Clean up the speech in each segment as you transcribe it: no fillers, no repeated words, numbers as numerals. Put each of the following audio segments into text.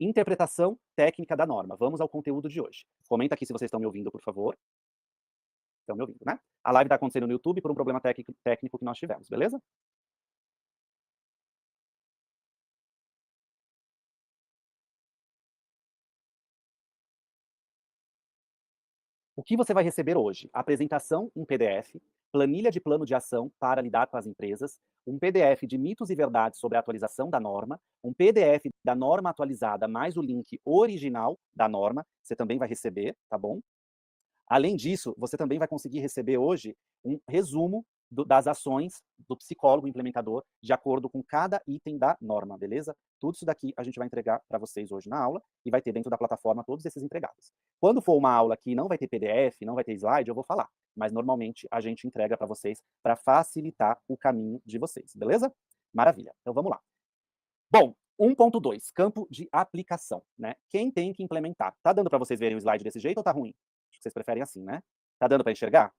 Interpretação técnica da norma. Vamos ao conteúdo de hoje. Comenta aqui se vocês estão me ouvindo, por favor. Estão me ouvindo, né? A live está acontecendo no YouTube por um problema técnico que nós tivemos, beleza? O que você vai receber hoje? Apresentação em PDF, planilha de plano de ação para lidar com as empresas, um PDF de mitos e verdades sobre a atualização da norma, um PDF da norma atualizada mais o link original da norma, você também vai receber, tá bom? Além disso, você também vai conseguir receber hoje um resumo das ações do psicólogo implementador de acordo com cada item da norma, beleza? Tudo isso daqui a gente vai entregar para vocês hoje na aula e vai ter dentro da plataforma todos esses entregados. Quando for uma aula que não vai ter PDF, não vai ter slide, eu vou falar. Mas normalmente a gente entrega para vocês para facilitar o caminho de vocês, beleza? Maravilha. Então vamos lá. Bom, 1.2, campo de aplicação, né? Quem tem que implementar? Tá dando para vocês verem o slide desse jeito ou tá ruim? Acho que vocês preferem assim, né? Tá dando para enxergar?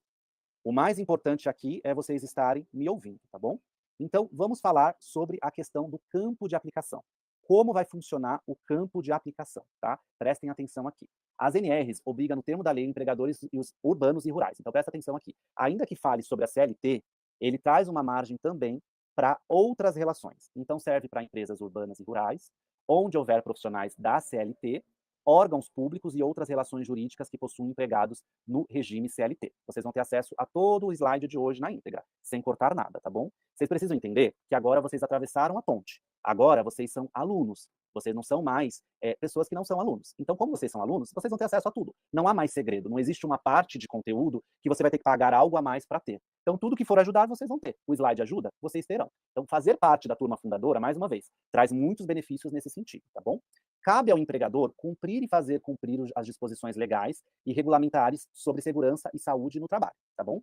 O mais importante aqui é vocês estarem me ouvindo, tá bom? Então, vamos falar sobre a questão do campo de aplicação. Como vai funcionar o campo de aplicação, tá? Prestem atenção aqui. As NRs obrigam, no termo da lei, empregadores urbanos e rurais. Então, presta atenção aqui. Ainda que fale sobre a CLT, ele traz uma margem também para outras relações. Então, serve para empresas urbanas e rurais, onde houver profissionais da CLT, órgãos públicos e outras relações jurídicas que possuem empregados no regime CLT. Vocês vão ter acesso a todo o slide de hoje na íntegra, sem cortar nada, tá bom? Vocês precisam entender que agora vocês atravessaram a ponte. Agora vocês são alunos. Vocês não são mais pessoas que não são alunos. Então, como vocês são alunos, vocês vão ter acesso a tudo. Não há mais segredo. Não existe uma parte de conteúdo que você vai ter que pagar algo a mais para ter. Então, tudo que for ajudar, vocês vão ter. O slide ajuda? Vocês terão. Então, fazer parte da turma fundadora, mais uma vez, traz muitos benefícios nesse sentido, tá bom? Cabe ao empregador cumprir e fazer cumprir as disposições legais e regulamentares sobre segurança e saúde no trabalho, tá bom?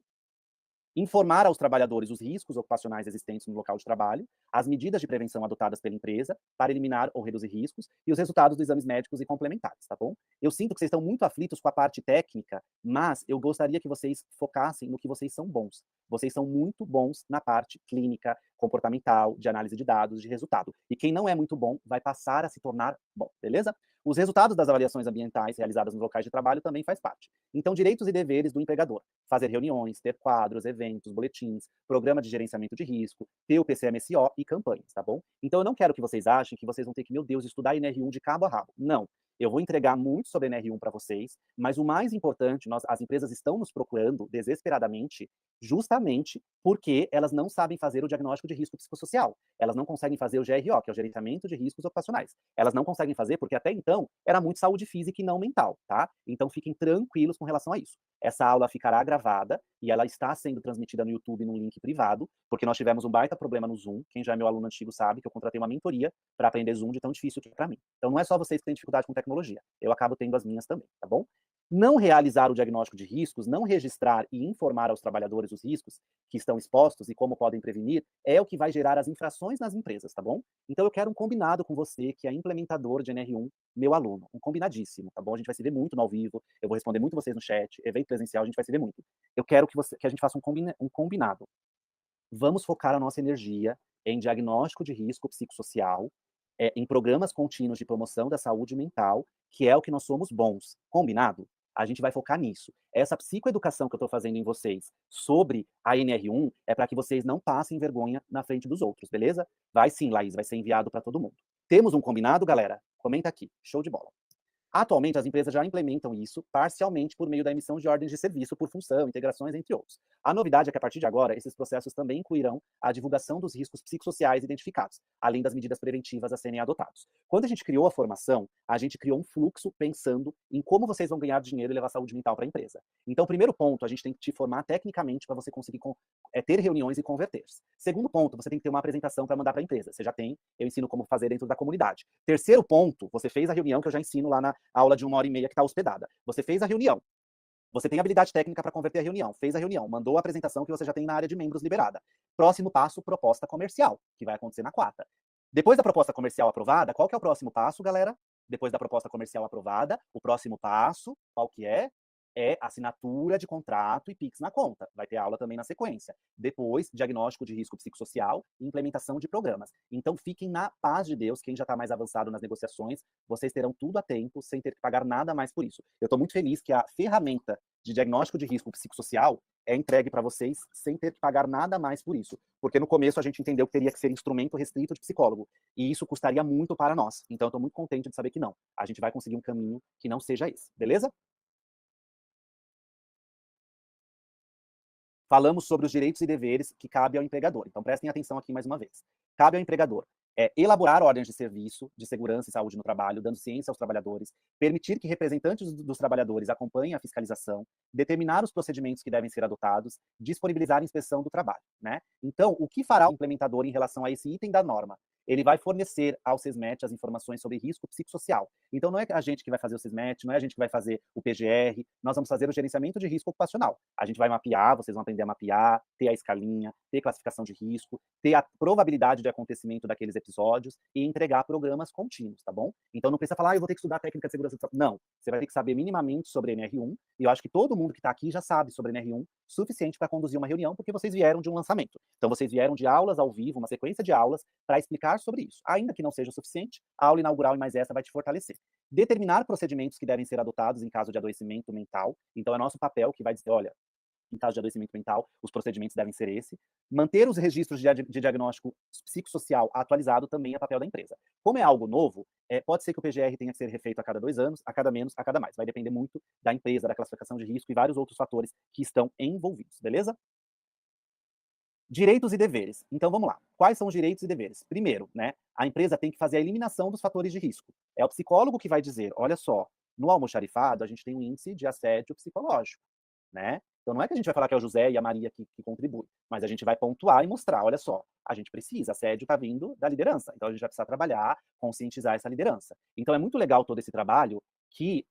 Informar aos trabalhadores os riscos ocupacionais existentes no local de trabalho, as medidas de prevenção adotadas pela empresa para eliminar ou reduzir riscos e os resultados dos exames médicos e complementares, tá bom? Eu sinto que vocês estão muito aflitos com a parte técnica, mas eu gostaria que vocês focassem no que vocês são bons. Vocês são muito bons na parte clínica, comportamental, de análise de dados, de resultado. E quem não é muito bom vai passar a se tornar bom, beleza? Os resultados das avaliações ambientais realizadas nos locais de trabalho também faz parte. Então, direitos e deveres do empregador. Fazer reuniões, ter quadros, eventos, boletins, programa de gerenciamento de risco, ter o PCMSO e campanhas, tá bom? Então, eu não quero que vocês achem que vocês vão ter que, meu Deus, estudar NR1 de cabo a rabo. Não. Eu vou entregar muito sobre NR1 para vocês, mas o mais importante, as empresas estão nos procurando desesperadamente, justamente porque elas não sabem fazer o diagnóstico de risco psicossocial. Elas não conseguem fazer o GRO, que é o gerenciamento de riscos ocupacionais. Elas não conseguem fazer porque até então era muito saúde física e não mental, tá? Então fiquem tranquilos com relação a isso. Essa aula ficará gravada e ela está sendo transmitida no YouTube num link privado, porque nós tivemos um baita problema no Zoom. Quem já é meu aluno antigo sabe que eu contratei uma mentoria para aprender Zoom de tão difícil que é para mim. Então não é só vocês que têm dificuldade com tecnologia. Eu acabo tendo as minhas também, tá bom? Não realizar o diagnóstico de riscos, não registrar e informar aos trabalhadores os riscos que estão expostos e como podem prevenir, é o que vai gerar as infrações nas empresas, tá bom? Então eu quero um combinado com você, que é implementador de NR1, meu aluno. Um combinadíssimo, tá bom? A gente vai se ver muito no ao vivo, eu vou responder muito vocês no chat, evento presencial, a gente vai se ver muito. Eu quero que a gente faça um combinado. Vamos focar a nossa energia em diagnóstico de risco psicossocial, em programas contínuos de promoção da saúde mental, que é o que nós somos bons. Combinado? A gente vai focar nisso. Essa psicoeducação que eu estou fazendo em vocês sobre a NR1 é para que vocês não passem vergonha na frente dos outros, beleza? Vai sim, Laís, vai ser enviado para todo mundo. Temos um combinado, galera? Comenta aqui. Show de bola. Atualmente, as empresas já implementam isso parcialmente por meio da emissão de ordens de serviço por função, integrações, entre outros. A novidade é que, a partir de agora, esses processos também incluirão a divulgação dos riscos psicossociais identificados, além das medidas preventivas a serem adotados. Quando a gente criou a formação, a gente criou um fluxo pensando em como vocês vão ganhar dinheiro e levar saúde mental para a empresa. Então, primeiro ponto, a gente tem que te formar tecnicamente para você conseguir ter reuniões e converter-se. Segundo ponto, você tem que ter uma apresentação para mandar para a empresa. Você já tem, eu ensino como fazer dentro da comunidade. Terceiro ponto, você fez a reunião que eu já ensino lá na aula de 1h30 que está hospedada. Você fez a reunião. Você tem habilidade técnica para converter a reunião. Fez a reunião. Mandou a apresentação que você já tem na área de membros liberada. Próximo passo, proposta comercial, que vai acontecer na quarta. Depois da proposta comercial aprovada, qual que é o próximo passo, galera? Depois da proposta comercial aprovada, o próximo passo, qual que é? é assinatura de contrato e Pix na conta. Vai ter aula também na sequência. Depois, diagnóstico de risco psicossocial e implementação de programas. Então, fiquem na paz de Deus, quem já está mais avançado nas negociações, vocês terão tudo a tempo, sem ter que pagar nada mais por isso. Eu estou muito feliz que a ferramenta de diagnóstico de risco psicossocial é entregue para vocês sem ter que pagar nada mais por isso. Porque no começo a gente entendeu que teria que ser instrumento restrito de psicólogo. E isso custaria muito para nós. Então, eu estou muito contente de saber que não. A gente vai conseguir um caminho que não seja esse. Beleza? Falamos sobre os direitos e deveres que cabe ao empregador. Então, prestem atenção aqui mais uma vez. Cabe ao empregador elaborar ordens de serviço de segurança e saúde no trabalho, dando ciência aos trabalhadores, permitir que representantes dos trabalhadores acompanhem a fiscalização, determinar os procedimentos que devem ser adotados, disponibilizar a inspeção do trabalho. Né? Então, o que fará o implementador em relação a esse item da norma? Ele vai fornecer ao SESMET as informações sobre risco psicossocial. Então, não é a gente que vai fazer o SESMET, não é a gente que vai fazer o PGR, nós vamos fazer o gerenciamento de risco ocupacional. A gente vai mapear, vocês vão aprender a mapear, ter a escalinha, ter classificação de risco, ter a probabilidade de acontecimento daqueles episódios e entregar programas contínuos, tá bom? Então, não precisa falar, eu vou ter que estudar técnica de segurança do trabalho. Não, você vai ter que saber minimamente sobre NR1, e eu acho que todo mundo que está aqui já sabe sobre NR1, suficiente para conduzir uma reunião, porque vocês vieram de um lançamento. Então, vocês vieram de aulas ao vivo, uma sequência de aulas, para explicar sobre isso. Ainda que não seja o suficiente, a aula inaugural e mais essa vai te fortalecer. Determinar procedimentos que devem ser adotados em caso de adoecimento mental. Então, é nosso papel que vai dizer, olha, em caso de adoecimento mental, os procedimentos devem ser esse. Manter os registros de diagnóstico psicossocial atualizado também é papel da empresa. Como é algo novo, pode ser que o PGR tenha que ser refeito a cada 2 anos, a cada menos, a cada mais. Vai depender muito da empresa, da classificação de risco e vários outros fatores que estão envolvidos, beleza? Direitos e deveres. Então vamos lá. Quais são os direitos e deveres? Primeiro, né, a empresa tem que fazer a eliminação dos fatores de risco. É o psicólogo que vai dizer, olha só, no almoxarifado a gente tem um índice de assédio psicológico, né? Então não é que a gente vai falar que é o José e a Maria que contribui, mas a gente vai pontuar e mostrar, olha só, a gente precisa, assédio está vindo da liderança, então a gente vai precisar trabalhar, conscientizar essa liderança. Então é muito legal todo esse trabalho que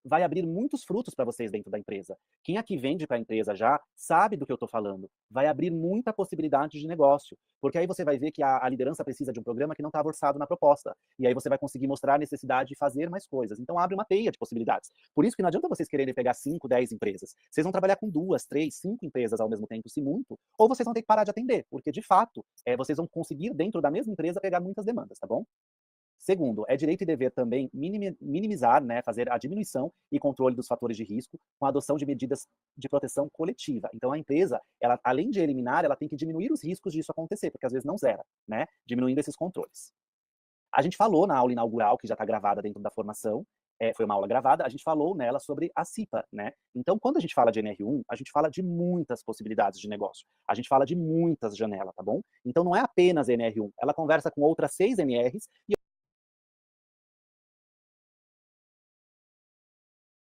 vai abrir muitos frutos para vocês dentro da empresa. Quem aqui vende para a empresa já sabe do que eu estou falando. Vai abrir muita possibilidade de negócio, porque aí você vai ver que a liderança precisa de um programa que não estava orçado na proposta. E aí você vai conseguir mostrar a necessidade de fazer mais coisas. Então abre uma teia de possibilidades. Por isso que não adianta vocês quererem pegar 5, 10 empresas. Vocês vão trabalhar com 2, 3, 5 empresas ao mesmo tempo, se muito, ou vocês vão ter que parar de atender, porque de fato vocês vão conseguir dentro da mesma empresa pegar muitas demandas, tá bom? Segundo, é direito e dever também minimizar, né, fazer a diminuição e controle dos fatores de risco com a adoção de medidas de proteção coletiva. Então, a empresa, ela, além de eliminar, ela tem que diminuir os riscos disso acontecer, porque às vezes não zera, né, diminuindo esses controles. A gente falou na aula inaugural, que já está gravada dentro da formação, foi uma aula gravada, a gente falou nela sobre a CIPA, né? Então, quando a gente fala de NR1, a gente fala de muitas possibilidades de negócio. A gente fala de muitas janelas, tá bom? Então, não é apenas NR1, ela conversa com outras 6 NRs e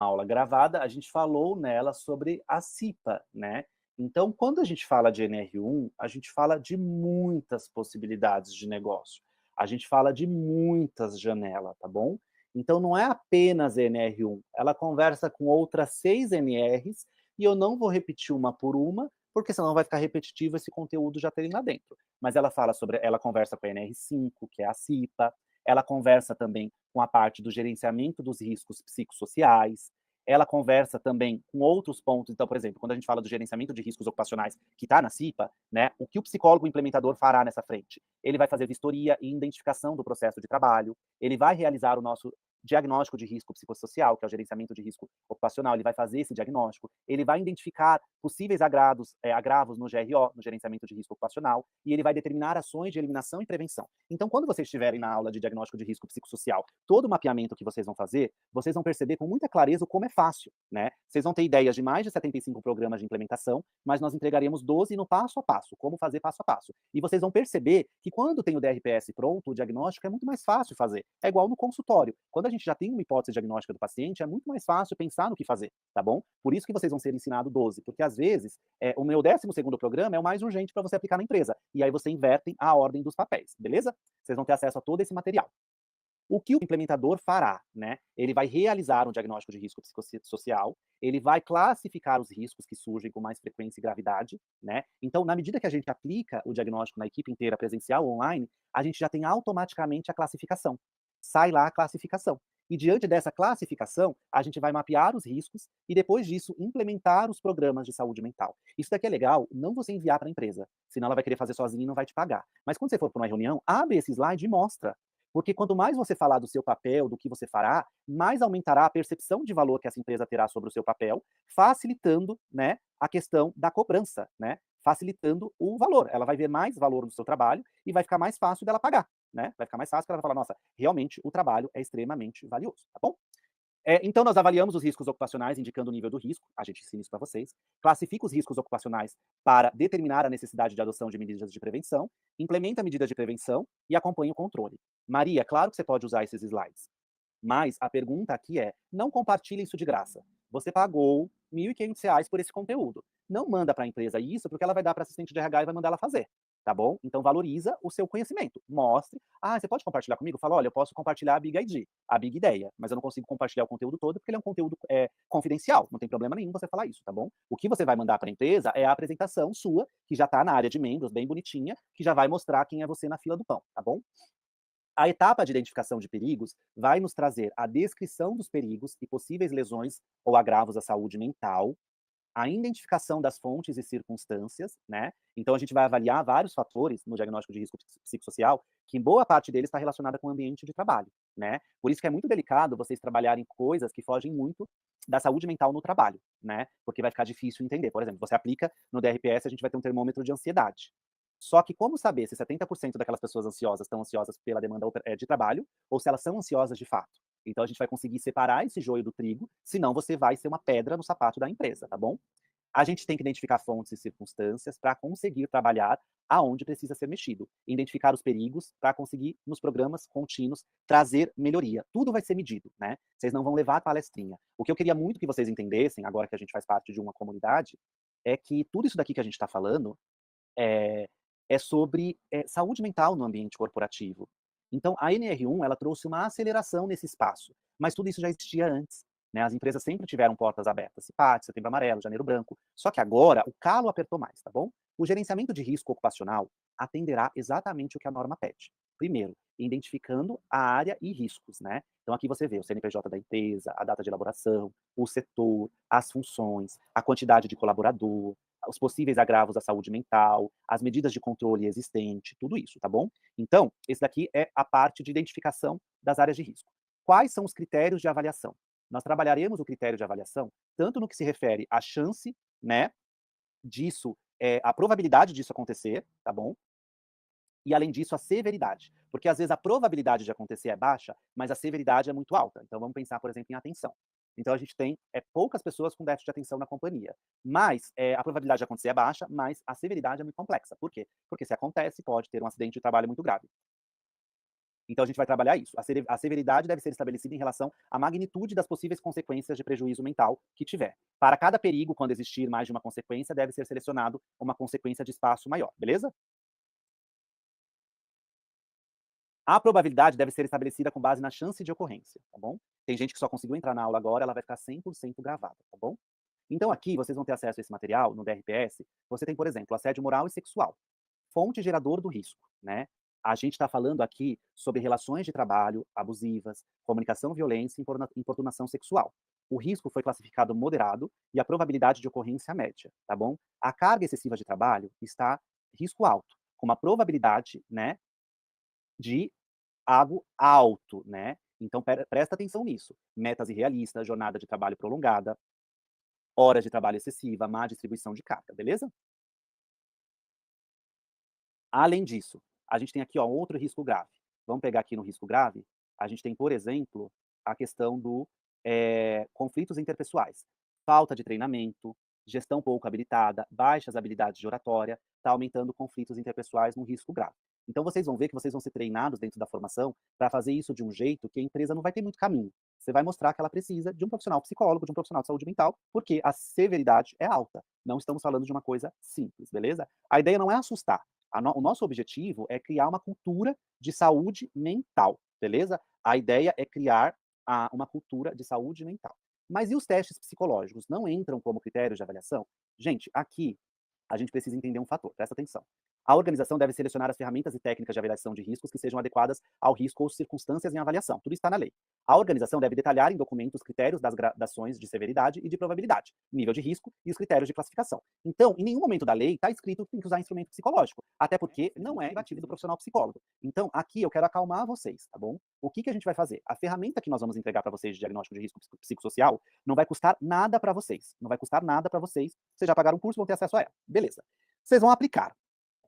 aula gravada, a gente falou nela sobre a CIPA, né? Então, quando a gente fala de NR1, a gente fala de muitas possibilidades de negócio. A gente fala de muitas janelas, tá bom? Então, não é apenas NR1, ela conversa com outras 6 NRs e eu não vou repetir uma por uma, porque senão vai ficar repetitivo esse conteúdo já terem lá dentro. Mas ela fala sobre, ela conversa com a NR5, que é a CIPA, ela conversa também com a parte do gerenciamento dos riscos psicossociais, ela conversa também com outros pontos. Então, por exemplo, quando a gente fala do gerenciamento de riscos ocupacionais, que está na CIPA, né, o que o psicólogo implementador fará nessa frente? Ele vai fazer vistoria e identificação do processo de trabalho, ele vai realizar o nosso diagnóstico de risco psicossocial, que é o gerenciamento de risco ocupacional, ele vai fazer esse diagnóstico, ele vai identificar possíveis agravos no GRO, no gerenciamento de risco ocupacional, e ele vai determinar ações de eliminação e prevenção. Então, quando vocês estiverem na aula de diagnóstico de risco psicossocial, todo o mapeamento que vocês vão fazer, vocês vão perceber com muita clareza como é fácil, né? Vocês vão ter ideias de mais de 75 programas de implementação, mas nós entregaremos 12 no passo a passo, como fazer passo a passo. E vocês vão perceber que quando tem o DRPS pronto, o diagnóstico é muito mais fácil fazer. É igual no consultório. Quando a gente já tem uma hipótese diagnóstica do paciente, é muito mais fácil pensar no que fazer, tá bom? Por isso que vocês vão ser ensinados 12, porque às vezes o meu 12º programa é o mais urgente para você aplicar na empresa. E aí você inverte a ordem dos papéis, beleza? Vocês vão ter acesso a todo esse material. O que o implementador fará, né? Ele vai realizar um diagnóstico de risco psicossocial, ele vai classificar os riscos que surgem com mais frequência e gravidade, né? Então, na medida que a gente aplica o diagnóstico na equipe inteira, presencial ou online, a gente já tem automaticamente a classificação. Sai lá a classificação. E diante dessa classificação, a gente vai mapear os riscos e depois disso implementar os programas de saúde mental. Isso daqui é legal, não você enviar para a empresa, senão ela vai querer fazer sozinha e não vai te pagar. Mas quando você for para uma reunião, abre esse slide e mostra. Porque quanto mais você falar do seu papel, do que você fará, mais aumentará a percepção de valor que essa empresa terá sobre o seu papel, facilitando, né, a questão da cobrança, né? Facilitando o valor. Ela vai ver mais valor no seu trabalho e vai ficar mais fácil dela pagar, né? Vai ficar mais fácil, porque ela vai falar, nossa, realmente o trabalho é extremamente valioso, tá bom? Então, nós avaliamos os riscos ocupacionais, indicando o nível do risco, a gente ensina isso para vocês, classifica os riscos ocupacionais para determinar a necessidade de adoção de medidas de prevenção, implementa medidas de prevenção e acompanha o controle. Maria, claro que você pode usar esses slides, mas a pergunta aqui é, não compartilhe isso de graça. Você pagou R$ 1.500 por esse conteúdo. Não manda para a empresa isso, porque ela vai dar para assistente de RH e vai mandar ela fazer. Tá bom? Então valoriza o seu conhecimento. Mostre. Ah, você pode compartilhar comigo? Fala, olha, eu posso compartilhar a Big ID, a Big Ideia, mas eu não consigo compartilhar o conteúdo todo porque ele é um conteúdo confidencial. Não tem problema nenhum você falar isso, tá bom? O que você vai mandar para a empresa é a apresentação sua, que já está na área de membros, bem bonitinha, que já vai mostrar quem é você na fila do pão, tá bom? A etapa de identificação de perigos vai nos trazer a descrição dos perigos e possíveis lesões ou agravos à saúde mental, a identificação das fontes e circunstâncias, né? Então a gente vai avaliar vários fatores no diagnóstico de risco psicossocial, que em boa parte deles está relacionada com o ambiente de trabalho, né? Por isso que é muito delicado vocês trabalharem coisas que fogem muito da saúde mental no trabalho, né? Porque vai ficar difícil entender. Por exemplo, você aplica no DRPS, a gente vai ter um termômetro de ansiedade. Só que como saber se 70% daquelas pessoas ansiosas estão ansiosas pela demanda de trabalho ou se elas são ansiosas de fato? Então a gente vai conseguir separar esse joio do trigo, senão você vai ser uma pedra no sapato da empresa, tá bom? A gente tem que identificar fontes e circunstâncias para conseguir trabalhar aonde precisa ser mexido. Identificar os perigos para conseguir, nos programas contínuos, trazer melhoria. Tudo vai ser medido, né? Vocês não vão levar a palestrinha. O que eu queria muito que vocês entendessem, agora que a gente faz parte de uma comunidade, é que tudo isso daqui que a gente está falando é, é sobre saúde mental no ambiente corporativo. Então, a NR1 ela trouxe uma aceleração nesse espaço, mas tudo isso já existia antes. Né? As empresas sempre tiveram portas abertas, CIPAT, Setembro Amarelo, Janeiro Branco, só que agora o calo apertou mais, tá bom? O gerenciamento de risco ocupacional atenderá exatamente o que a norma pede. Primeiro, identificando a área e riscos, né? Então aqui você vê o CNPJ da empresa, a data de elaboração, o setor, as funções, a quantidade de colaborador, os possíveis agravos à saúde mental, as medidas de controle existente, tudo isso, tá bom? Então, esse daqui é a parte de identificação das áreas de risco. Quais são os critérios de avaliação? Nós trabalharemos o critério de avaliação tanto no que se refere à chance, né, disso, a probabilidade disso acontecer, tá bom? E além disso, a severidade, porque às vezes a probabilidade de acontecer é baixa, mas a severidade é muito alta. Então vamos pensar, por exemplo, em atenção. Então a gente tem poucas pessoas com déficit de atenção na companhia, mas a probabilidade de acontecer é baixa, mas a severidade é muito complexa. Por quê? Porque se acontece, pode ter um acidente de trabalho muito grave. Então a gente vai trabalhar isso. A severidade deve ser estabelecida em relação à magnitude das possíveis consequências de prejuízo mental que tiver. Para cada perigo, quando existir mais de uma consequência, deve ser selecionado uma consequência de espaço maior, beleza? A probabilidade deve ser estabelecida com base na chance de ocorrência, tá bom? Tem gente que só conseguiu entrar na aula agora, ela vai ficar 100% gravada, tá bom? Então aqui vocês vão ter acesso a esse material no DRPS. Você tem, por exemplo, assédio moral e sexual, fonte gerador do risco, né? A gente está falando aqui sobre relações de trabalho abusivas, comunicação violência e importunação sexual. O risco foi classificado moderado e a probabilidade de ocorrência média, tá bom? A carga excessiva de trabalho está risco alto, com uma probabilidade, né, de algo alto, né? Então presta atenção nisso. Metas irrealistas, jornada de trabalho prolongada, horas de trabalho excessiva, má distribuição de carga, beleza? Além disso, a gente tem aqui ó, outro risco grave. Vamos pegar aqui no risco grave, a gente tem, por exemplo, a questão do conflitos interpessoais. Falta de treinamento, gestão pouco habilitada, baixas habilidades de oratória, está aumentando conflitos interpessoais num risco grave. Então vocês vão ver que vocês vão ser treinados dentro da formação para fazer isso de um jeito que a empresa não vai ter muito caminho. Você vai mostrar que ela precisa de um profissional psicólogo, de um profissional de saúde mental, porque a severidade é alta. Não estamos falando de uma coisa simples, beleza? A ideia não é assustar. O nosso objetivo é criar uma cultura de saúde mental, beleza? A ideia é criar uma cultura de saúde mental. Mas e os testes psicológicos? Não entram como critérios de avaliação? Gente, aqui a gente precisa entender um fator, presta atenção. A organização deve selecionar as ferramentas e técnicas de avaliação de riscos que sejam adequadas ao risco ou circunstâncias em avaliação. Tudo está na lei. A organização deve detalhar em documentos os critérios das gradações de severidade e de probabilidade, nível de risco e os critérios de classificação. Então, em nenhum momento da lei está escrito que tem que usar instrumento psicológico, até porque não é prerrogativo do profissional psicólogo. Então, aqui eu quero acalmar vocês, tá bom? O que a gente vai fazer? A ferramenta que nós vamos entregar para vocês de diagnóstico de risco psicossocial não vai custar nada para vocês. Não vai custar nada para vocês. Vocês já pagaram o curso, vão ter acesso a ela. Beleza. Vocês vão aplicar.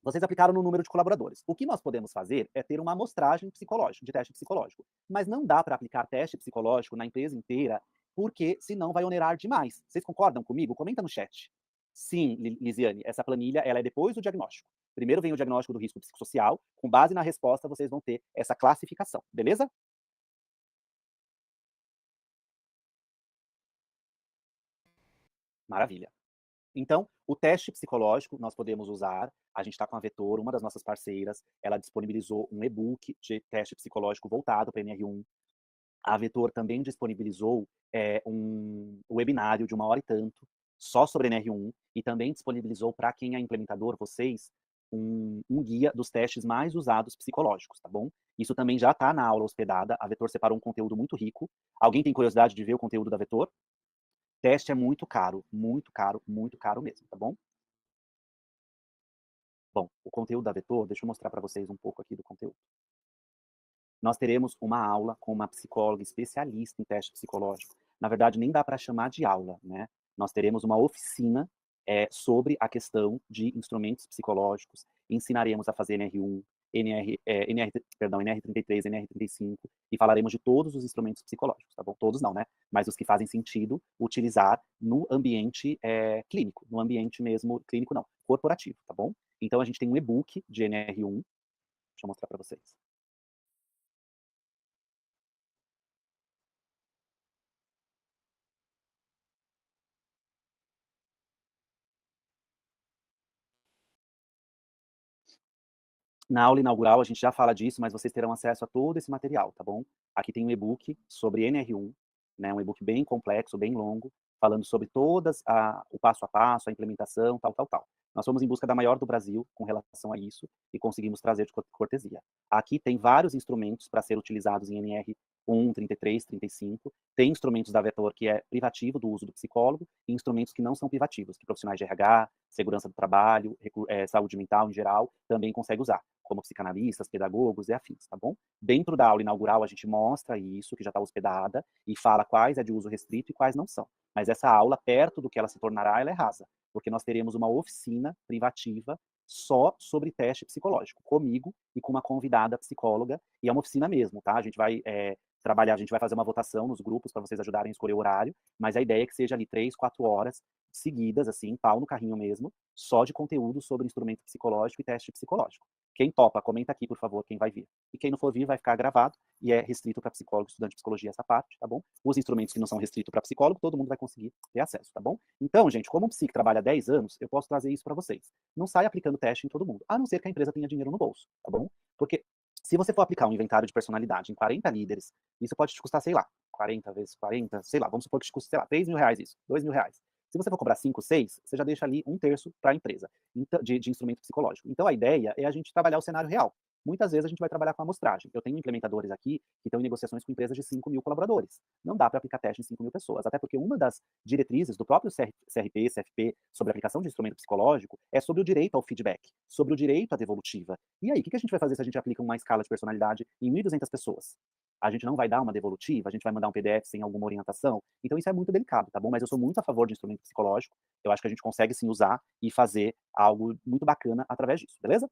Vocês aplicaram no número de colaboradores. O que nós podemos fazer é ter uma amostragem psicológica, de teste psicológico. Mas não dá para aplicar teste psicológico na empresa inteira, porque senão vai onerar demais. Vocês concordam comigo? Comenta no chat. Sim, Lisiane, essa planilha ela é depois do diagnóstico. Primeiro vem o diagnóstico do risco psicossocial, com base na resposta vocês vão ter essa classificação, beleza? Maravilha. Então, o teste psicológico nós podemos usar, a gente está com a Vetor, uma das nossas parceiras, ela disponibilizou um e-book de teste psicológico voltado para NR1. A Vetor também disponibilizou um webinário de 1 hora e tanto, só sobre NR1, e também disponibilizou para quem é implementador, vocês, um guia dos testes mais usados psicológicos, tá bom? Isso também já está na aula hospedada, a Vetor separou um conteúdo muito rico. Alguém tem curiosidade de ver o conteúdo da Vetor? Teste é muito caro, muito caro mesmo, tá bom? Bom, o conteúdo da Vetor, deixa eu mostrar para vocês um pouco aqui do conteúdo. Nós teremos uma aula com uma psicóloga especialista em teste psicológico. Na verdade, nem dá para chamar de aula, né? Nós teremos uma oficina sobre a questão de instrumentos psicológicos. Ensinaremos a fazer NR1, NR33, NR35, e falaremos de todos os instrumentos psicológicos, tá bom? Todos não, né? Mas os que fazem sentido utilizar no ambiente clínico, no ambiente mesmo, clínico não, corporativo, tá bom? Então a gente tem um e-book de NR1, deixa eu mostrar para vocês. Na aula inaugural a gente já fala disso, mas vocês terão acesso a todo esse material, tá bom? Aqui tem um e-book sobre NR1, né, um e-book bem complexo, bem longo, falando sobre todas o passo a passo, a implementação, tal. Nós fomos em busca da maior do Brasil com relação a isso e conseguimos trazer de cortesia. Aqui tem vários instrumentos para ser utilizados em NR1, 33, 35. Tem instrumentos da Vetor que é privativo do uso do psicólogo e instrumentos que não são privativos, que profissionais de RH, segurança do trabalho, saúde mental em geral, também conseguem usar, como psicanalistas, pedagogos e afins, tá bom? Dentro da aula inaugural a gente mostra isso, que já está hospedada, e fala quais é de uso restrito e quais não são. Mas essa aula, perto do que ela se tornará, ela é rasa, porque nós teremos uma oficina privativa só sobre teste psicológico, comigo e com uma convidada psicóloga, e é uma oficina mesmo, tá? A gente vai trabalhar, a gente vai fazer uma votação nos grupos para vocês ajudarem a escolher o horário, mas a ideia é que seja ali 3, 4 horas seguidas, assim, pau no carrinho mesmo, só de conteúdo sobre instrumento psicológico e teste psicológico. Quem topa, comenta aqui, por favor, quem vai vir. E quem não for vir, vai ficar gravado e é restrito para psicólogo, estudante de psicologia essa parte, tá bom? Os instrumentos que não são restritos para psicólogo, todo mundo vai conseguir ter acesso, tá bom? Então, gente, como um psico trabalha 10 anos, eu posso trazer isso para vocês. Não sai aplicando teste em todo mundo, a não ser que a empresa tenha dinheiro no bolso, tá bom? Porque se você for aplicar um inventário de personalidade em 40 líderes, isso pode te custar, sei lá, 40 vezes 40, sei lá, vamos supor que te custe, sei lá, 3 mil reais isso, 2 mil reais. Se você for cobrar 5, 6, você já deixa ali 1/3 para a empresa de instrumento psicológico. Então, a ideia é a gente trabalhar o cenário real. Muitas vezes a gente vai trabalhar com amostragem. Eu tenho implementadores aqui que estão em negociações com empresas de 5 mil colaboradores. Não dá para aplicar teste em 5 mil pessoas, até porque uma das diretrizes do próprio CRP, CFP, sobre a aplicação de instrumento psicológico é sobre o direito ao feedback, sobre o direito à devolutiva. E aí, o que a gente vai fazer se a gente aplica uma escala de personalidade em 1.200 pessoas? A gente não vai dar uma devolutiva, a gente vai mandar um PDF sem alguma orientação. Então isso é muito delicado, tá bom? Mas eu sou muito a favor de instrumento psicológico. Eu acho que a gente consegue sim usar e fazer algo muito bacana através disso, beleza?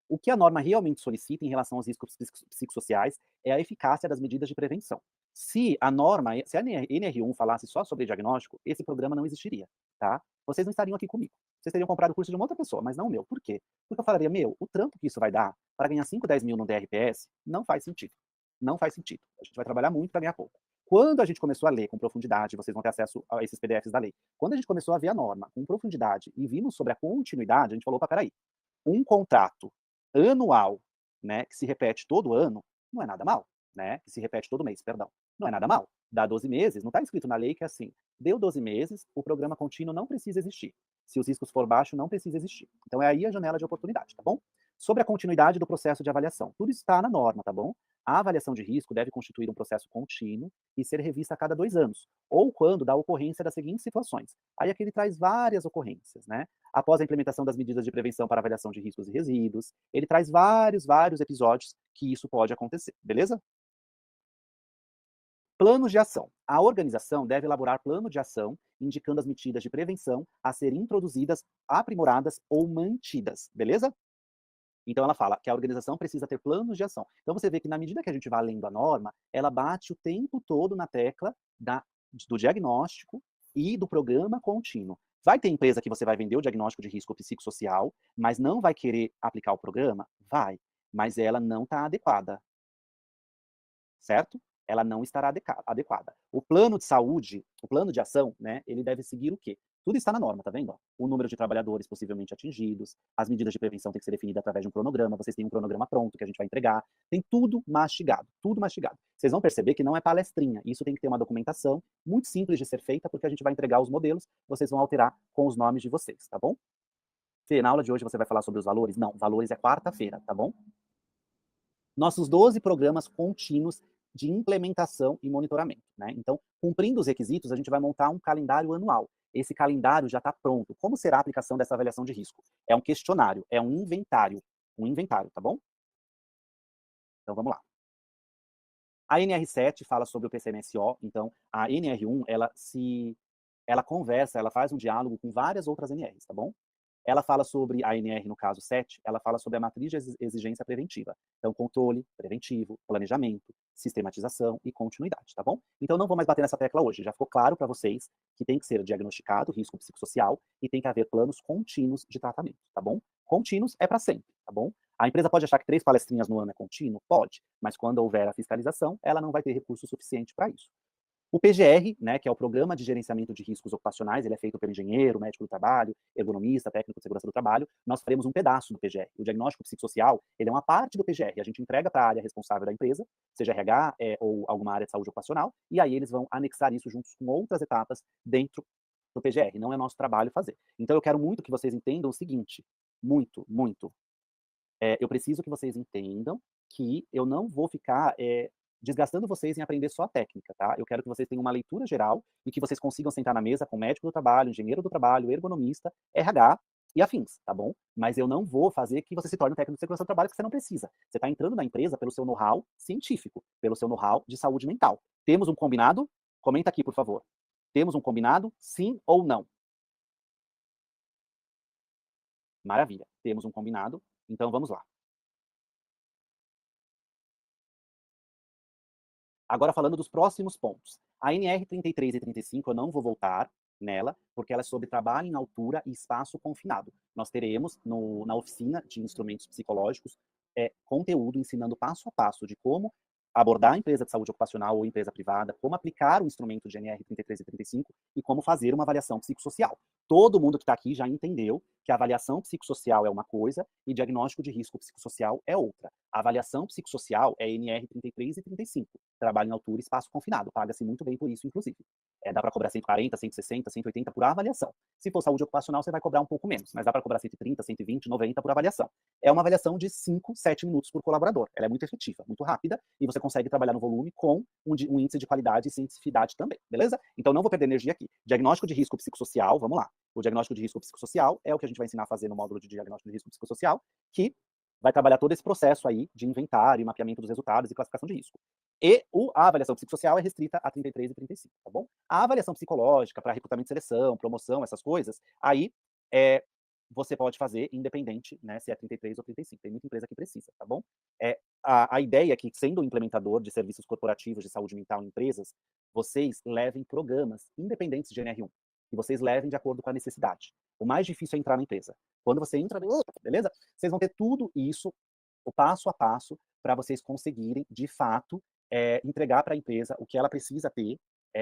O que a norma realmente solicita em relação aos riscos psicossociais é a eficácia das medidas de prevenção. Se a norma, se a NR1 falasse só sobre diagnóstico, esse programa não existiria, tá? Vocês não estariam aqui comigo. Vocês teriam comprado o curso de uma outra pessoa, mas não o meu. Por quê? Porque eu falaria, meu, o trampo que isso vai dar para ganhar 5, 10 mil no DRPS não faz sentido. Não faz sentido. A gente vai trabalhar muito para ganhar pouco. Quando a gente começou a ler com profundidade, vocês vão ter acesso a esses PDFs da lei. Quando a gente começou a ver a norma com profundidade e vimos sobre a continuidade, a gente falou, opa, peraí, um contrato anual, né, que se repete todo ano, não é nada mal, né? Que se repete todo mês, perdão. Não é nada mal. Dá 12 meses, não está escrito na lei que é assim, deu 12 meses, o programa contínuo não precisa existir. Se os riscos for baixo, não precisa existir. Então é aí a janela de oportunidade, tá bom? Sobre a continuidade do processo de avaliação. Tudo isso está na norma, tá bom? A avaliação de risco deve constituir um processo contínuo e ser revista a cada 2 anos, ou quando da ocorrência das seguintes situações. Aí aqui ele traz várias ocorrências, né? Após a implementação das medidas de prevenção para avaliação de riscos e resíduos, ele traz vários episódios que isso pode acontecer, beleza? Planos de ação. A organização deve elaborar plano de ação indicando as medidas de prevenção a serem introduzidas, aprimoradas ou mantidas, beleza? Então ela fala que a organização precisa ter planos de ação. Então você vê que na medida que a gente vai lendo a norma, ela bate o tempo todo na tecla do diagnóstico e do programa contínuo. Vai ter empresa que você vai vender o diagnóstico de risco psicossocial, mas não vai querer aplicar o programa? Vai, mas ela não está adequada, certo? Ela não estará adequada. O plano de saúde, o plano de ação, né, ele deve seguir o quê? Tudo está na norma, tá vendo? O número de trabalhadores possivelmente atingidos, as medidas de prevenção têm que ser definidas através de um cronograma, vocês têm um cronograma pronto que a gente vai entregar, tem tudo mastigado, tudo mastigado. Vocês vão perceber que não é palestrinha, isso tem que ter uma documentação muito simples de ser feita, porque a gente vai entregar os modelos, vocês vão alterar com os nomes de vocês, tá bom? Fê, na aula de hoje você vai falar sobre os valores? Não, valores é quarta-feira, tá bom? Nossos 12 programas contínuos de implementação e monitoramento, né? Então, cumprindo os requisitos, a gente vai montar um calendário anual. Esse calendário já está pronto. Como será a aplicação dessa avaliação de risco? É um questionário, é um inventário, tá bom? Então, vamos lá. A NR7 fala sobre o PCMSO, então a NR1, ela conversa, ela faz um diálogo com várias outras NRs, tá bom? Ela fala sobre a NR, no caso 7, ela fala sobre a matriz de exigência preventiva. Então, controle, preventivo, planejamento, sistematização e continuidade, tá bom? Então, não vou mais bater nessa tecla hoje. Já ficou claro para vocês que tem que ser diagnosticado risco psicossocial e tem que haver planos contínuos de tratamento, tá bom? Contínuos é para sempre, tá bom? A empresa pode achar que 3 palestrinhas no ano é contínuo? Pode, mas quando houver a fiscalização, ela não vai ter recurso suficiente para isso. O PGR, né, que é o Programa de Gerenciamento de Riscos Ocupacionais, ele é feito pelo engenheiro, médico do trabalho, ergonomista, técnico de segurança do trabalho. Nós faremos um pedaço do PGR. O diagnóstico psicossocial, ele é uma parte do PGR. A gente entrega para a área responsável da empresa, seja RH ou alguma área de saúde ocupacional, e aí eles vão anexar isso juntos com outras etapas dentro do PGR. Não é nosso trabalho fazer. Então eu quero muito que vocês entendam o seguinte, muito. Eu preciso que vocês entendam que eu não vou ficar desgastando vocês em aprender só a técnica, tá? Eu quero que vocês tenham uma leitura geral e que vocês consigam sentar na mesa com médico do trabalho, engenheiro do trabalho, ergonomista, RH e afins, tá bom? Mas eu não vou fazer que você se torne um técnico de segurança do trabalho que você não precisa. Você está entrando na empresa pelo seu know-how científico, pelo seu know-how de saúde mental. Temos um combinado? Comenta aqui, por favor. Temos um combinado? Sim ou não? Maravilha. Temos um combinado. Então vamos lá. Agora falando dos próximos pontos. A NR 33 e 35 eu não vou voltar nela, porque ela é sobre trabalho em altura e espaço confinado. Nós teremos na oficina de instrumentos psicológicos conteúdo ensinando passo a passo de como abordar a empresa de saúde ocupacional ou empresa privada, como aplicar o instrumento de NR 33 e 35 e como fazer uma avaliação psicossocial. Todo mundo que está aqui já entendeu que a avaliação psicossocial é uma coisa e diagnóstico de risco psicossocial é outra. A avaliação psicossocial é NR 33 e 35, trabalho em altura e espaço confinado, paga-se muito bem por isso, inclusive. Dá para cobrar 140, 160, 180 por avaliação. Se for saúde ocupacional, você vai cobrar um pouco menos, mas dá para cobrar 130, 120, 90 por avaliação. É uma avaliação de 5, 7 minutos por colaborador. Ela é muito efetiva, muito rápida, e você consegue trabalhar no volume com um índice de qualidade e cientificidade também, beleza? Então não vou perder energia aqui. Diagnóstico de risco psicossocial, vamos lá. O diagnóstico de risco psicossocial é o que a gente vai ensinar a fazer no módulo de diagnóstico de risco psicossocial, que vai trabalhar todo esse processo aí de inventário, mapeamento dos resultados e classificação de risco. E a avaliação psicossocial é restrita a 33 e 35, tá bom? A avaliação psicológica para recrutamento e seleção, promoção, essas coisas, aí você pode fazer independente, né, se é 33 ou 35. Tem muita empresa que precisa, tá bom? A ideia é que, sendo um implementador de serviços corporativos de saúde mental em empresas, vocês levem programas independentes de NR1, que vocês levem de acordo com a necessidade. O mais difícil é entrar na empresa. Quando você entra, beleza? Vocês vão ter tudo isso, o passo a passo, para vocês conseguirem, de fato, entregar para a empresa o que ela precisa ter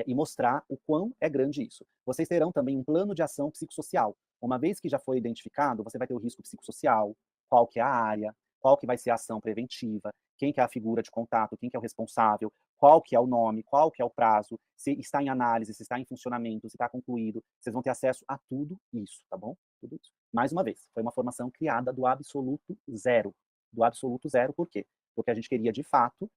e mostrar o quão é grande isso. Vocês terão também um plano de ação psicossocial. Uma vez que já foi identificado, você vai ter o risco psicossocial, qual que é a área, qual que vai ser a ação preventiva, quem que é a figura de contato, quem que é o responsável, qual que é o nome, qual que é o prazo, se está em análise, se está em funcionamento, se está concluído. Vocês vão ter acesso a tudo isso, tá bom? Tudo isso. Mais uma vez, foi uma formação criada do absoluto zero. Do absoluto zero, por quê? Porque a gente queria, de fato,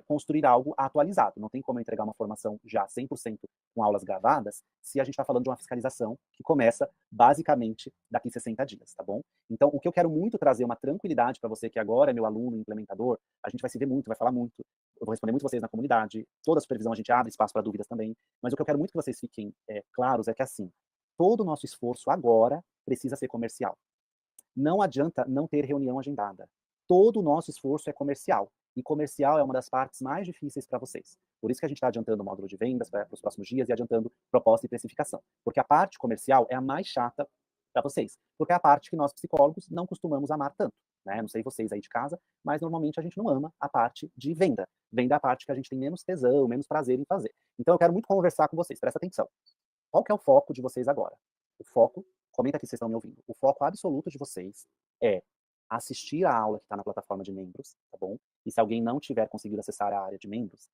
construir algo atualizado. Não tem como eu entregar uma formação já 100% com aulas gravadas se a gente está falando de uma fiscalização que começa basicamente daqui 60 dias, tá bom? Então, o que eu quero muito trazer uma tranquilidade para você que agora é meu aluno implementador, a gente vai se ver muito, vai falar muito, eu vou responder muito vocês na comunidade, toda a supervisão a gente abre espaço para dúvidas também, mas o que eu quero muito que vocês fiquem claros é que assim, todo o nosso esforço agora precisa ser comercial. Não adianta não ter reunião agendada. Todo o nosso esforço é comercial. E comercial é uma das partes mais difíceis para vocês. Por isso que a gente está adiantando o módulo de vendas para os próximos dias e adiantando proposta e precificação. Porque a parte comercial é a mais chata para vocês. Porque é a parte que nós psicólogos não costumamos amar tanto. Né? Não sei vocês aí de casa, mas normalmente a gente não ama a parte de venda. Venda é a parte que a gente tem menos tesão, menos prazer em fazer. Então eu quero muito conversar com vocês, presta atenção. Qual que é o foco de vocês agora? O foco, comenta aqui se vocês estão me ouvindo, o foco absoluto de vocês é assistir a aula que está na plataforma de membros, tá bom? E se alguém não tiver conseguido acessar a área de membros,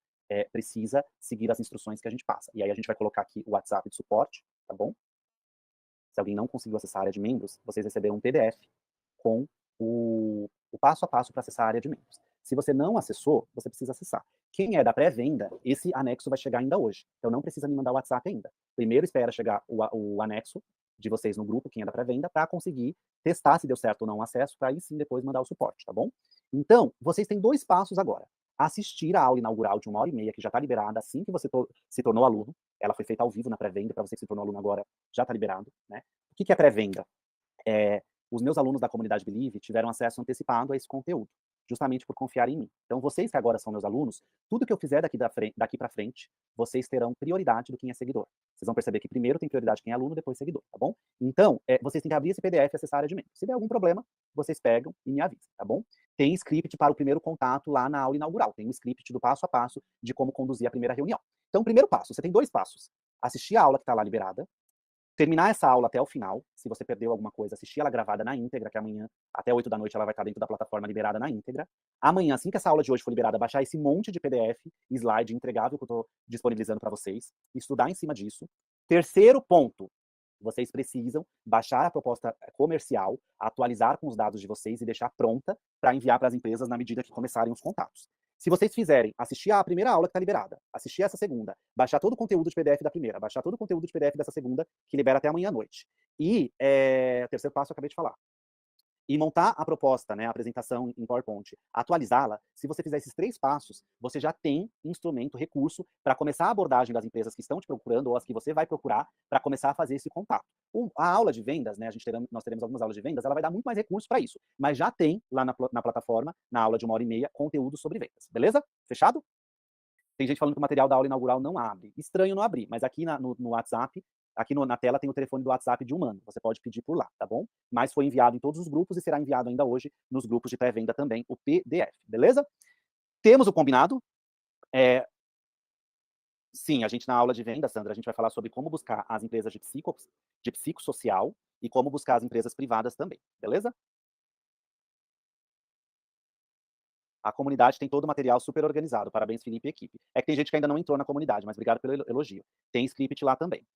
precisa seguir as instruções que a gente passa. E aí a gente vai colocar aqui o WhatsApp de suporte, tá bom? Se alguém não conseguiu acessar a área de membros, vocês receberão um PDF com o passo a passo para acessar a área de membros. Se você não acessou, você precisa acessar. Quem é da pré-venda, esse anexo vai chegar ainda hoje. Então não precisa me mandar o WhatsApp ainda. Primeiro espera chegar o anexo de vocês no grupo, quem é da pré-venda, para conseguir testar se deu certo ou não o acesso, para aí sim depois mandar o suporte, tá bom? Então, vocês têm 2 passos agora. Assistir a aula inaugural de 1h30, que já está liberada assim que você se tornou aluno. Ela foi feita ao vivo na pré-venda, para você que se tornou aluno agora, já está liberado. Né? O que é pré-venda? Os meus alunos da comunidade Believe tiveram acesso antecipado a esse conteúdo, justamente por confiar em mim. Então, vocês que agora são meus alunos, tudo que eu fizer daqui para frente, vocês terão prioridade do quem é seguidor. Vocês vão perceber que primeiro tem prioridade quem é aluno, depois seguidor, tá bom? Então, vocês têm que abrir esse PDF e acessar a área de membros. Se der algum problema, vocês pegam e me avisam, tá bom? Tem script para o primeiro contato lá na aula inaugural. Tem um script do passo a passo de como conduzir a primeira reunião. Então, primeiro passo, você tem 2 passos. Assistir a aula que está lá liberada, terminar essa aula até o final. Se você perdeu alguma coisa, assistir ela gravada na íntegra, que amanhã, até 8 da noite, ela vai estar dentro da plataforma liberada na íntegra. Amanhã, assim que essa aula de hoje for liberada, baixar esse monte de PDF, slide entregável que eu estou disponibilizando para vocês, estudar em cima disso. Terceiro ponto, vocês precisam baixar a proposta comercial, atualizar com os dados de vocês e deixar pronta para enviar para as empresas na medida que começarem os contatos. Se vocês fizerem, assistir a primeira aula que está liberada, assistir essa segunda, baixar todo o conteúdo de PDF da primeira, baixar todo o conteúdo de PDF dessa segunda, que libera até amanhã à noite. E o terceiro passo eu acabei de falar. E montar a proposta, né, a apresentação em PowerPoint, atualizá-la, se você fizer esses 3 passos, você já tem instrumento, recurso, para começar a abordagem das empresas que estão te procurando ou as que você vai procurar para começar a fazer esse contato. A aula de vendas, né, nós teremos algumas aulas de vendas, ela vai dar muito mais recursos para isso. Mas já tem lá na plataforma, na aula de 1h30, conteúdo sobre vendas. Beleza? Fechado? Tem gente falando que o material da aula inaugural não abre. Estranho não abrir, mas aqui no WhatsApp, aqui na tela tem o telefone do WhatsApp de Humano. Você pode pedir por lá, tá bom? Mas foi enviado em todos os grupos e será enviado ainda hoje nos grupos de pré-venda também, o PDF, beleza? Temos o combinado? Sim, a gente na aula de venda, Sandra, a gente vai falar sobre como buscar as empresas de psicossocial e como buscar as empresas privadas também, beleza? A comunidade tem todo o material super organizado. Parabéns, Felipe e equipe. É que tem gente que ainda não entrou na comunidade, mas obrigado pelo elogio. Tem script lá também.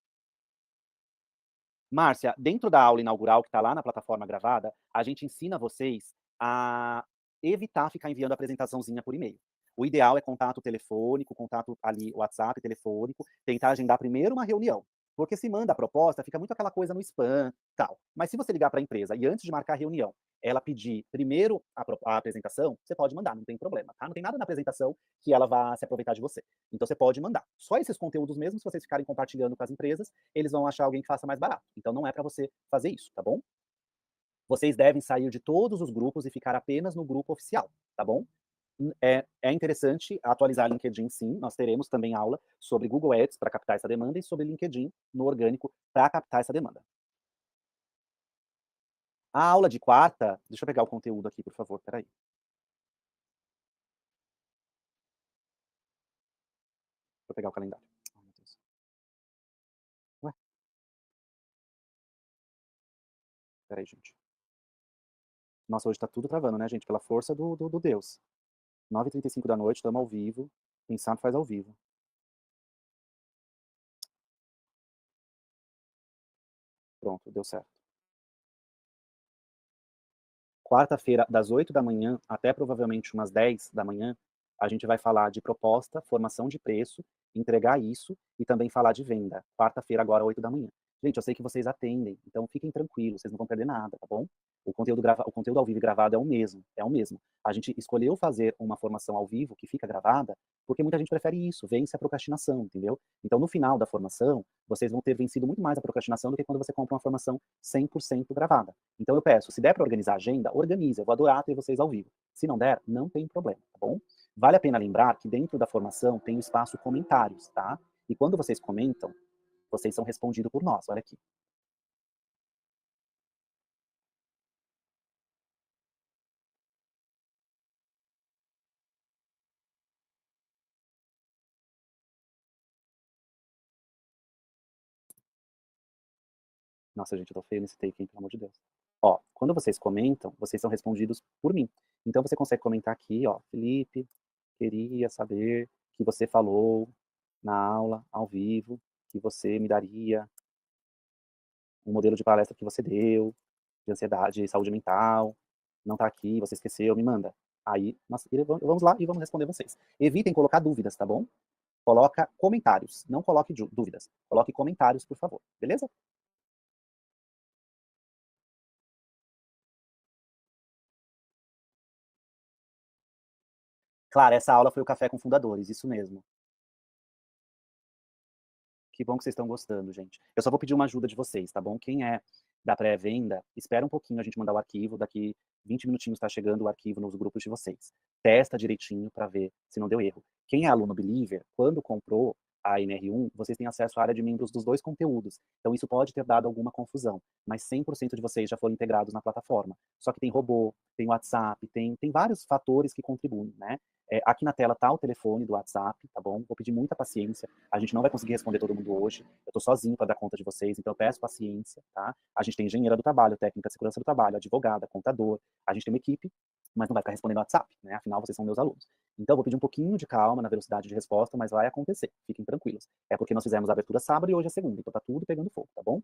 Márcia, dentro da aula inaugural que está lá na plataforma gravada, a gente ensina vocês a evitar ficar enviando apresentaçãozinha por e-mail. O ideal é contato telefônico, contato ali, WhatsApp, telefônico, tentar agendar primeiro uma reunião. Porque se manda a proposta, fica muito aquela coisa no spam, tal. Mas se você ligar para a empresa e antes de marcar a reunião, ela pedir primeiro a apresentação, você pode mandar, não tem problema, tá? Não tem nada na apresentação que ela vá se aproveitar de você. Então você pode mandar. Só esses conteúdos mesmo, se vocês ficarem compartilhando com as empresas, eles vão achar alguém que faça mais barato. Então não é para você fazer isso, tá bom? Vocês devem sair de todos os grupos e ficar apenas no grupo oficial, tá bom? É interessante atualizar LinkedIn, sim. Nós teremos também aula sobre Google Ads para captar essa demanda e sobre LinkedIn no orgânico para captar essa demanda. A aula de quarta, deixa eu pegar o conteúdo aqui, por favor, peraí. Vou pegar o calendário. Oh, meu Deus. Ué, peraí, gente. Nossa, hoje tá tudo travando, né, gente, pela força do Deus. 9h35 da noite, estamos ao vivo, quem sabe faz ao vivo. Pronto, deu certo. Quarta-feira, das 8 da manhã até provavelmente umas 10 da manhã, a gente vai falar de proposta, formação de preço, entregar isso e também falar de venda. Quarta-feira, agora, 8 da manhã. Gente, eu sei que vocês atendem, então fiquem tranquilos, vocês não vão perder nada, tá bom? O conteúdo ao vivo e gravado é o mesmo, é o mesmo. A gente escolheu fazer uma formação ao vivo que fica gravada, porque muita gente prefere isso, vence a procrastinação, entendeu? Então, no final da formação, vocês vão ter vencido muito mais a procrastinação do que quando você compra uma formação 100% gravada. Então eu peço, se der para organizar a agenda, organize, eu vou adorar ter vocês ao vivo. Se não der, não tem problema, tá bom? Vale a pena lembrar que dentro da formação tem o espaço comentários, tá? E quando vocês comentam, vocês são respondidos por nós, olha aqui. Nossa, gente, eu tô feio nesse take, hein, pelo amor de Deus. Ó, quando vocês comentam, vocês são respondidos por mim. Então você consegue comentar aqui, ó, Felipe, queria saber que você falou na aula, ao vivo, que você me daria um modelo de palestra que você deu, de ansiedade, saúde mental, não tá aqui, você esqueceu, me manda. Aí, nós vamos lá e vamos responder vocês. Evitem colocar dúvidas, tá bom? Coloca comentários, não coloque dúvidas. Coloque comentários, por favor, beleza? Claro, essa aula foi o Café com Fundadores, isso mesmo. Que bom que vocês estão gostando, gente. Eu só vou pedir uma ajuda de vocês, tá bom? Quem é da pré-venda, espera um pouquinho a gente mandar o arquivo, daqui 20 minutinhos está chegando o arquivo nos grupos de vocês. Testa direitinho para ver se não deu erro. Quem é aluno Believer, quando comprou a NR1, vocês têm acesso à área de membros dos dois conteúdos. Então isso pode ter dado alguma confusão, mas 100% de vocês já foram integrados na plataforma. Só que tem robô, tem WhatsApp, tem vários fatores que contribuem, né? Aqui na tela tá o telefone do WhatsApp, tá bom? Vou pedir muita paciência. A gente não vai conseguir responder todo mundo hoje. Eu tô sozinho para dar conta de vocês, então eu peço paciência, tá? A gente tem engenheira do trabalho, técnica de segurança do trabalho, advogada, contador. A gente tem uma equipe, mas não vai ficar respondendo WhatsApp, né? Afinal, vocês são meus alunos. Então, eu vou pedir um pouquinho de calma na velocidade de resposta, mas vai acontecer. Fiquem tranquilos. É porque nós fizemos a abertura sábado e hoje é segunda, então tá tudo pegando fogo, tá bom?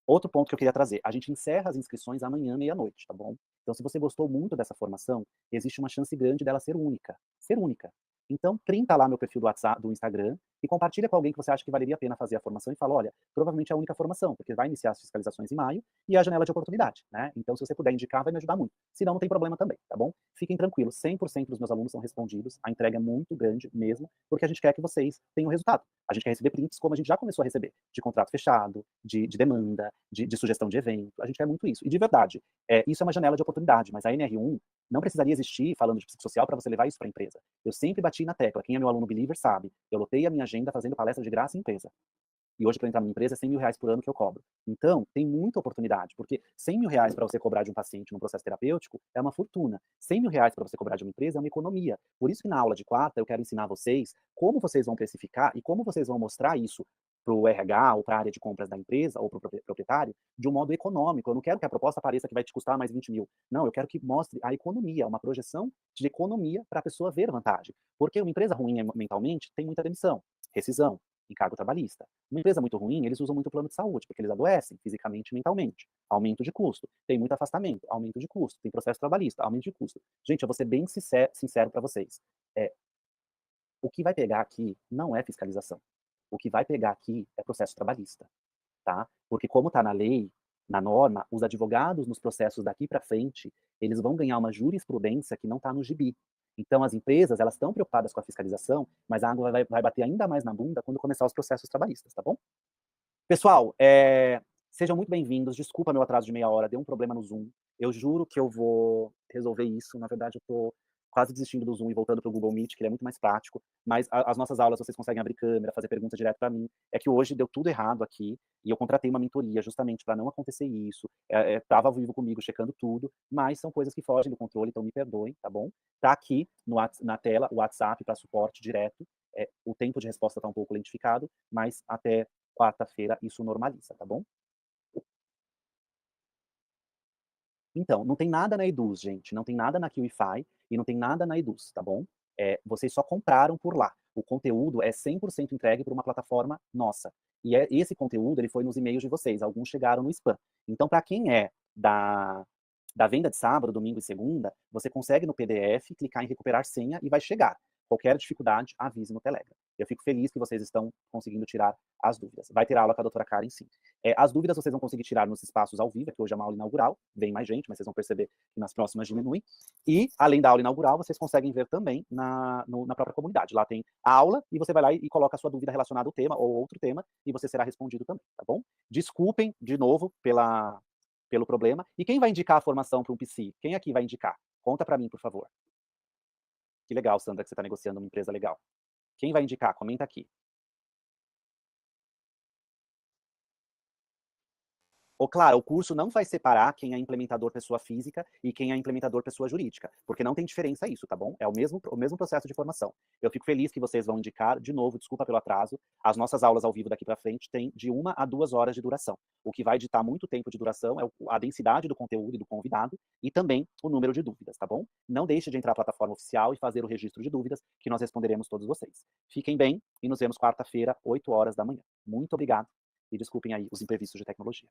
Outro ponto que eu queria trazer. A gente encerra as inscrições amanhã, meia-noite, tá bom? Então, se você gostou muito dessa formação, existe uma chance grande dela ser única. Ser única. Então, printa lá meu perfil do WhatsApp, do Instagram, e compartilha com alguém que você acha que valeria a pena fazer a formação e fala, olha, provavelmente é a única formação, porque vai iniciar as fiscalizações em maio e é a janela de oportunidade, né? Então, se você puder indicar, vai me ajudar muito. Se não, não tem problema também, tá bom? Fiquem tranquilos, 100% dos meus alunos são respondidos, a entrega é muito grande mesmo, porque a gente quer que vocês tenham resultado. A gente quer receber prints como a gente já começou a receber, de contrato fechado, de demanda, de sugestão de evento, a gente quer muito isso. E de verdade, isso é uma janela de oportunidade, mas a NR1 não precisaria existir falando de psicossocial para você levar isso para a empresa. Eu sempre bati na tecla, quem é meu aluno Believer sabe, eu lotei a minha agenda fazendo palestra de graça em empresa. E hoje, para entrar numa empresa, é 100 mil reais por ano que eu cobro. Então, tem muita oportunidade, porque 100 mil reais para você cobrar de um paciente num processo terapêutico é uma fortuna. 100 mil reais para você cobrar de uma empresa é uma economia. Por isso que na aula de quarta eu quero ensinar vocês como vocês vão precificar e como vocês vão mostrar isso para o RH ou para a área de compras da empresa ou para o proprietário de um modo econômico. Eu não quero que a proposta pareça que vai te custar mais 20 mil. Não, eu quero que mostre a economia, uma projeção de economia para a pessoa ver vantagem. Porque uma empresa ruim mentalmente tem muita demissão, rescisão, encargo trabalhista. Uma empresa muito ruim, eles usam muito o plano de saúde, porque eles adoecem fisicamente e mentalmente. Aumento de custo. Tem muito afastamento, aumento de custo. Tem processo trabalhista, aumento de custo. Gente, eu vou ser bem sincero para vocês. O que vai pegar aqui não é fiscalização. O que vai pegar aqui é processo trabalhista, tá? Porque como está na lei, na norma, os advogados nos processos daqui para frente, eles vão ganhar uma jurisprudência que não está no gibi. Então, as empresas, elas estão preocupadas com a fiscalização, mas a água vai bater ainda mais na bunda quando começar os processos trabalhistas, tá bom? Pessoal, sejam muito bem-vindos. Desculpa meu atraso de meia hora, deu um problema no Zoom. Eu juro que eu vou resolver isso. Na verdade, eu tô quase desistindo do Zoom e voltando para o Google Meet, que ele é muito mais prático. Mas as nossas aulas, vocês conseguem abrir câmera, fazer perguntas direto para mim. É que hoje deu tudo errado aqui e eu contratei uma mentoria justamente para não acontecer isso. Tava ao vivo comigo, checando tudo, mas são coisas que fogem do controle, então me perdoem, tá bom? Tá aqui na tela o WhatsApp para suporte direto. O tempo de resposta está um pouco lentificado, mas até quarta-feira isso normaliza, tá bom? Então, não tem nada na Eduz, gente, não tem nada na QIFI e não tem nada na Eduz, tá bom? Vocês só compraram por lá. O conteúdo é 100% entregue por uma plataforma nossa. E esse conteúdo ele foi nos e-mails de vocês, alguns chegaram no spam. Então, para quem é da venda de sábado, domingo e segunda, você consegue no PDF clicar em recuperar senha e vai chegar. Qualquer dificuldade, avise no Telegram. Eu fico feliz que vocês estão conseguindo tirar as dúvidas. Vai ter aula com a doutora Karen, sim. As dúvidas vocês vão conseguir tirar nos espaços ao vivo, que hoje é uma aula inaugural, vem mais gente, mas vocês vão perceber que nas próximas diminui. E, além da aula inaugural, vocês conseguem ver também na própria comunidade. Lá tem a aula e você vai lá e coloca a sua dúvida relacionada ao tema ou outro tema e você será respondido também, tá bom? Desculpem, de novo, pelo problema. E quem vai indicar a formação para um PC? Quem aqui vai indicar? Conta para mim, por favor. Que legal, Sandra, que você está negociando uma empresa legal. Quem vai indicar? Comenta aqui. Ou, claro, o curso não vai separar quem é implementador pessoa física e quem é implementador pessoa jurídica, porque não tem diferença isso, tá bom? É o mesmo processo de formação. Eu fico feliz que vocês vão indicar, de novo, desculpa pelo atraso, as nossas aulas ao vivo daqui para frente têm de 1 a 2 horas de duração. O que vai ditar muito tempo de duração é a densidade do conteúdo e do convidado e também o número de dúvidas, tá bom? Não deixe de entrar na plataforma oficial e fazer o registro de dúvidas, que nós responderemos todos vocês. Fiquem bem e nos vemos quarta-feira, 8 horas da manhã. Muito obrigado e desculpem aí os imprevistos de tecnologia.